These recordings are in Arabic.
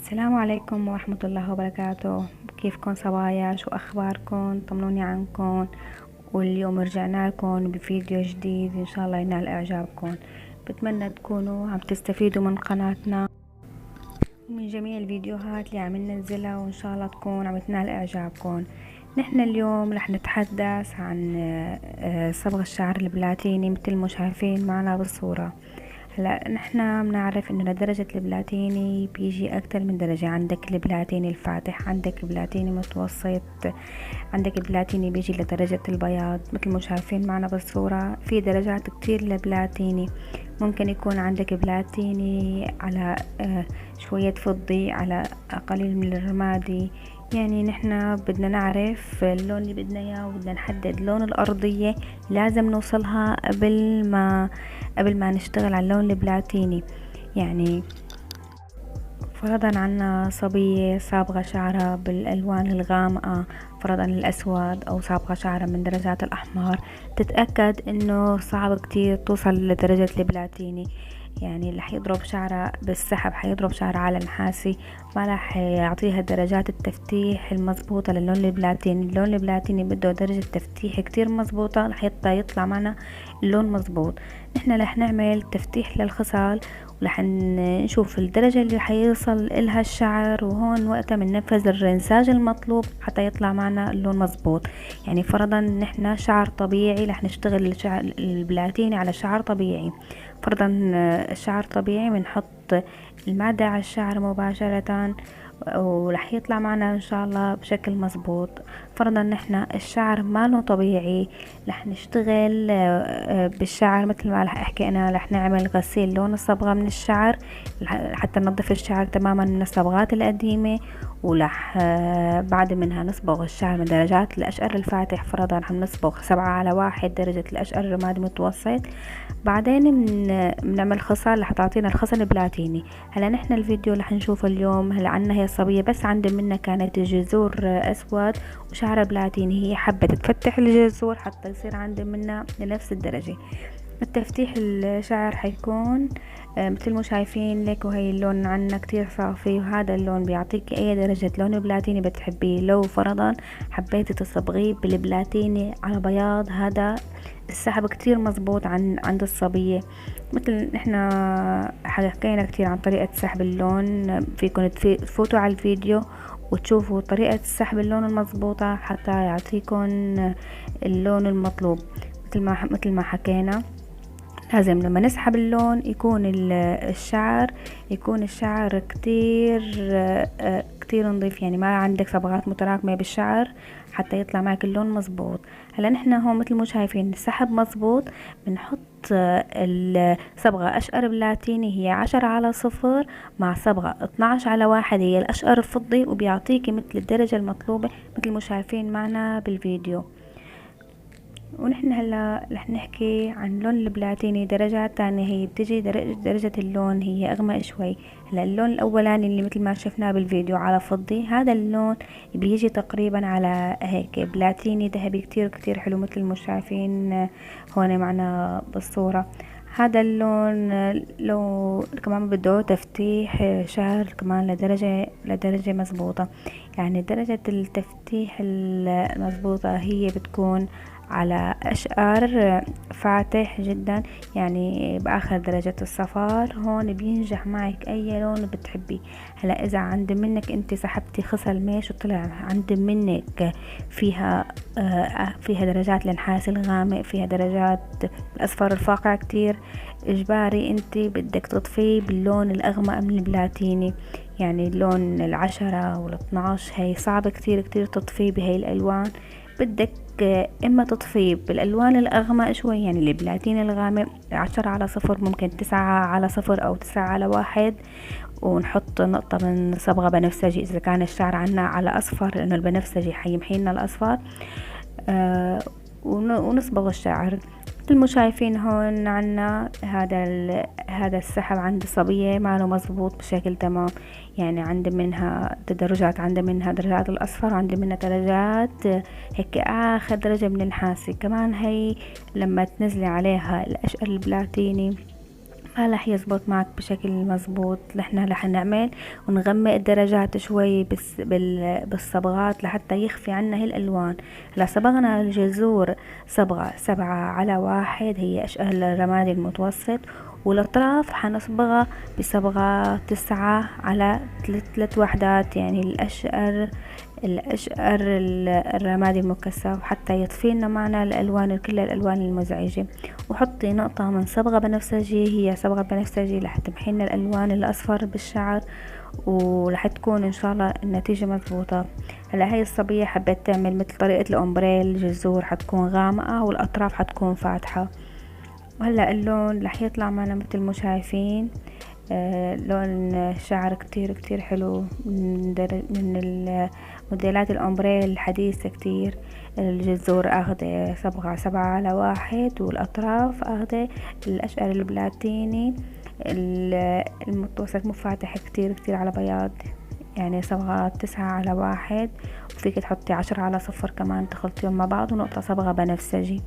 السلام عليكم ورحمة الله وبركاته. كيفكن صبايا؟ شو أخباركن؟ طمنوني عنكن. واليوم رجعنا لكم بفيديو جديد إن شاء الله ينال إعجابكم. بتمنى تكونوا عم تستفيدوا من قناتنا ومن جميع الفيديوهات اللي عم ننزلها، وإن شاء الله تكون عم تنال إعجابكم. نحن اليوم رح نتحدث عن صبغ الشعر البلاتيني مثل ما شايفين معنا بالصورة. هلا نحنا بنعرف انه لدرجة البلاتيني بيجي اكتر من درجة. عندك البلاتيني الفاتح، عندك البلاتيني متوسط، عندك البلاتيني بيجي لدرجة البياض مثل ما شايفين معنا بالصورة. في درجات كتير للبلاتيني. ممكن يكون عندك بلاتيني على شوية فضي، على قليل من الرمادي. يعني نحنا بدنا نعرف اللون اللي بدنا اياه، وبدنا نحدد لون الارضية لازم نوصلها قبل ما نشتغل على اللون البلاتيني. يعني فرضا عنا صبية صابغة شعرها بالألوان الغامقة، فرضا الأسود، أو صابغة شعرها من درجات الأحمر، تتأكد إنه صعب كتير توصل لدرجة البلاتيني. يعني رح يضرب شعرها بالسحب، حيضرب شعرها على نحاسي، ما رح يعطيها درجات التفتيح المضبوطة للون البلاتيني. اللون البلاتيني بده درجة تفتيح كتير مضبوطة لحتى يطلع معنا اللون مضبوط. نحنا رح نعمل تفتيح للخصال، ورح نشوف الدرجة اللي حيوصل إلها الشعر، وهون وقتها بننفذ الرنساج المطلوب حتى يطلع معنا اللون مظبوط. يعني فرضا نحنا شعر طبيعي، رح نشتغل الشعر البلاتيني على شعر طبيعي. فرضا الشعر طبيعي بنحط المادة على الشعر مباشرة، ورح يطلع معنا ان شاء الله بشكل مظبوط. فرضا نحنا الشعر ماله طبيعي، رح نشتغل بالشعر مثل ما رح احكي انا. رح نعمل غسيل لون الصبغة من الشعر حتى ننظف الشعر تماما من الصبغات القديمة، ورح بعد منها نصبغ الشعر من درجات الاشقر الفاتح. فرضا رح نصبغ 7/1 درجة الاشقر الرمادي متوسط. بعدين بنعمل خصال رح تعطينا الخصل البلاتيني. هلا نحن الفيديو اللي حنشوفه اليوم، هلا عنا هي الصبية بس عند منا كانت الجذور اسود وشعرها بلاتيني. هي حبت تفتح الجذور حتى يصير عند منا لنفس الدرجة. التفتيح الشعر حيكون مثل ما شايفين لك، وهي اللون عنا كتير صافي، وهذا اللون بيعطيك اي درجة لون بلاتيني بتحبيه. لو فرضا حبيتي تصبغيه بالبلاتيني على بياض، هذا السحب كتير مزبوط عند الصبية. مثل نحنا حكينا كتير عن طريقة سحب اللون، فيكن تفوتوا على الفيديو وتشوفوا طريقة سحب اللون المضبوطة حتى يعطيكم اللون المطلوب. مثل ما حكينا، لازم لما نسحب اللون يكون الشعر كتير نظيف. يعني ما عندك صبغات متراكمة بالشعر حتى يطلع معك اللون مزبوط. هلا نحن هون مثل ما شايفين السحب مزبوط. بنحط الصبغة أشقر بلاتيني هي 10/0 مع صبغة 12/1 هي الأشقر الفضي، وبيعطيكي مثل الدرجة المطلوبة مثل ما شايفين معنا بالفيديو. ونحن هلا رح نحكي عن لون البلاتيني درجات تانية. هي بتجي درجة اللون هي اغمق شوي. هلا اللون الاولاني اللي مثل ما شفناه بالفيديو على فضي، هذا اللون بيجي تقريبا على هيك بلاتيني ذهبي كتير كتير حلو مثل ما شايفين هون معنا بالصورة. هذا اللون لو كمان بده تفتيح شعر كمان لدرجة مزبوطة. يعني درجة التفتيح المزبوطة هي بتكون على أشقر فاتح جدا، يعني بآخر درجة الصفار. هون بينجح معك أي لون بتحبي. هلا إذا عند منك أنت سحبتي خصل ميش وطلع عند منك فيها درجات النحاس الغامق، فيها درجات الأصفر الفاقع كتير، إجباري أنت بدك تطفي باللون الأغمق من البلاتيني. يعني اللون 10 وال12 هي صعب كتير كتير تطفيه بهي الألوان. بدك اما تطفي بالالوان الاغمق شوي، يعني البلاتين الغامق 10/0 ممكن 9/0 او 9/1، ونحط نقطة من صبغة بنفسجي اذا كان الشعر عنا على اصفر، لانه البنفسجي حيمحيلنا الاصفر. ونصبغ الشعر مثل ما شايفين هون عنا. هذا السحب عند الصبية معه مزبوط بشكل تمام. يعني عند منها تدرجات، عند منها درجات الاصفر، عند منها درجات هيك اخر درجة من النحاسي. كمان هي لما تنزلي عليها الاشقر البلاتيني راح يزبط معك بشكل مزبوط. نحنا رح نعمل ونغمق الدرجات شوي بالصبغات لحتى يخفي عنا هي الالوان. هلا صبغنا الجذور صبغة 7/1، هي اشقر الرمادي المتوسط، والاطراف حنصبغها بصبغة 9/3 وحدات، يعني الاشقر الرمادي المكثف، حتى يطفي لنا معنا الالوان كل الالوان المزعجة. وحطي نقطة من صبغة بنفسجي، هي صبغة بنفسجي رح تمحي لنا الالوان الاصفر بالشعر، ورح تكون ان شاء الله النتيجة مضبوطة. هلا هاي الصبية حبيت تعمل مثل طريقة الأومبريل، الجذور حتكون غامقة والاطراف حتكون فاتحة. وهلا اللون رح يطلع معنا مثل ما شايفين. لون الشعر كتير كتير حلو، من الموديلات الأمبريل الحديثة كتير. الجذور اخذة صبغة 7/1، والاطراف اخذة الاشقر البلاتيني المتوسط، مو فاتح كتير كتير على بياض، يعني صبغة 9/1. وفيك تحطي 10/0 كمان تخلطيهم مع بعض، ونقطة صبغة بنفسجي.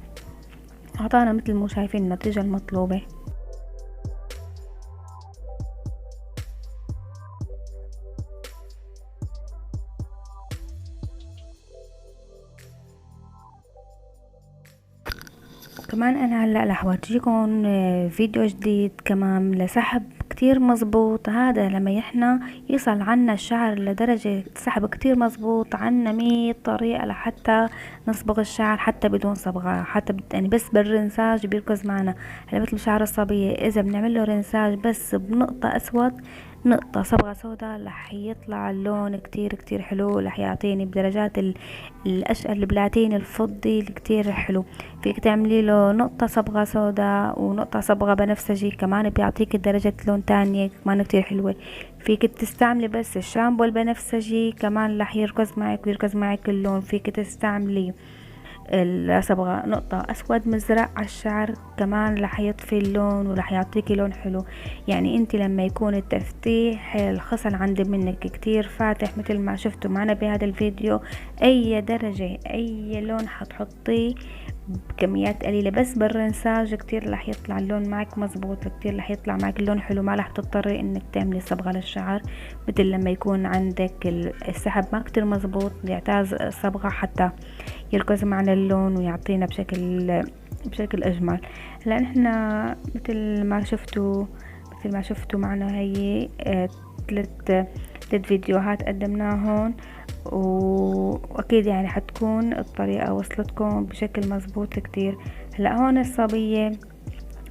اعطانا مثل ما شايفين النتيجة المطلوبة. كمان انا هلا رح اورجيكم فيديو جديد كمان لسحب كتير مزبوط. هذا لما احنا يصل عنا الشعر لدرجة سحب كتير مزبوط، عنا 100 طريقة لحتى نصبغ الشعر حتى بدون صبغة، حتى يعني بس بالرنساج بيركز معنا. هلا مثل شعر الصبية اذا بنعمله رنساج بس بنقطة اسود، نقطة صبغة سوداء، رح يطلع اللون كتير كتير حلو، رح يعطيني بدرجات الاشقر البلاتيني الفضي كتير حلو. فيك تعملي له نقطة صبغة سوداء ونقطة صبغة بنفسجي، كمان بيعطيك درجة لون تانية كمان كتير حلوة. فيك تستعملي بس الشامبو البنفسجي كمان رح يركز معك ويركز معك اللون. فيك تستعملي الصبغة نقطة اسود مزرق على الشعر، كمان رح يطفي اللون ورح يعطيكي لون حلو. يعني انت لما يكون التفتيح الخصل عندي منك كتير فاتح مثل ما شفتوا معنا بهذا الفيديو، اي درجة اي لون حتحطيه بكميات قليلة بس بالرنساج كتير رح يطلع اللون معك مزبوط، كتير رح يطلع معك اللون حلو. ما رح تضطري انك تعملي صبغة للشعر مثل لما يكون عندك السحب ما كتير مزبوط، يحتاج صبغة حتى يركز معنا اللون ويعطينا بشكل اجمل. هلا احنا مثل ما شفتوا معنا هي ثلاث فيديوهات قدمناهم، واكيد يعني حتكون الطريقة وصلتكم بشكل مزبوط كتير. هلا هون الصبية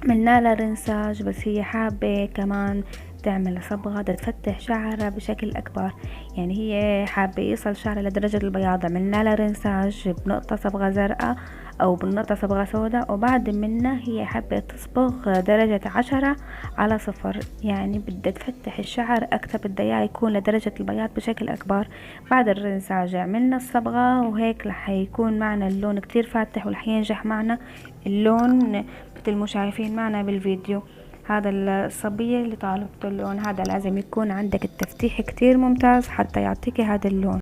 عملنا لها رنساج، بس هي حابة كمان تعمل صبغة تفتح شعرها بشكل اكبر، يعني هي حابة يصل شعرها لدرجة البياض. عملنا لها رنساج بنقطة صبغة زرقاء او بنقطة صبغة سوداء، وبعد منها هي حابة تصبغ درجة 10/0، يعني بدها تفتح الشعر اكثر، بدها اياه يكون لدرجة البياض بشكل اكبر. بعد الرنساج عملنا الصبغة، وهيك رح يكون معنا اللون كتير فاتح ورح ينجح معنا اللون مثل ما شايفين معنا بالفيديو. هذا الصبية اللي طالبته اللون هذا لازم يكون عندك التفتيح كتير ممتاز حتى يعطيك هذا اللون.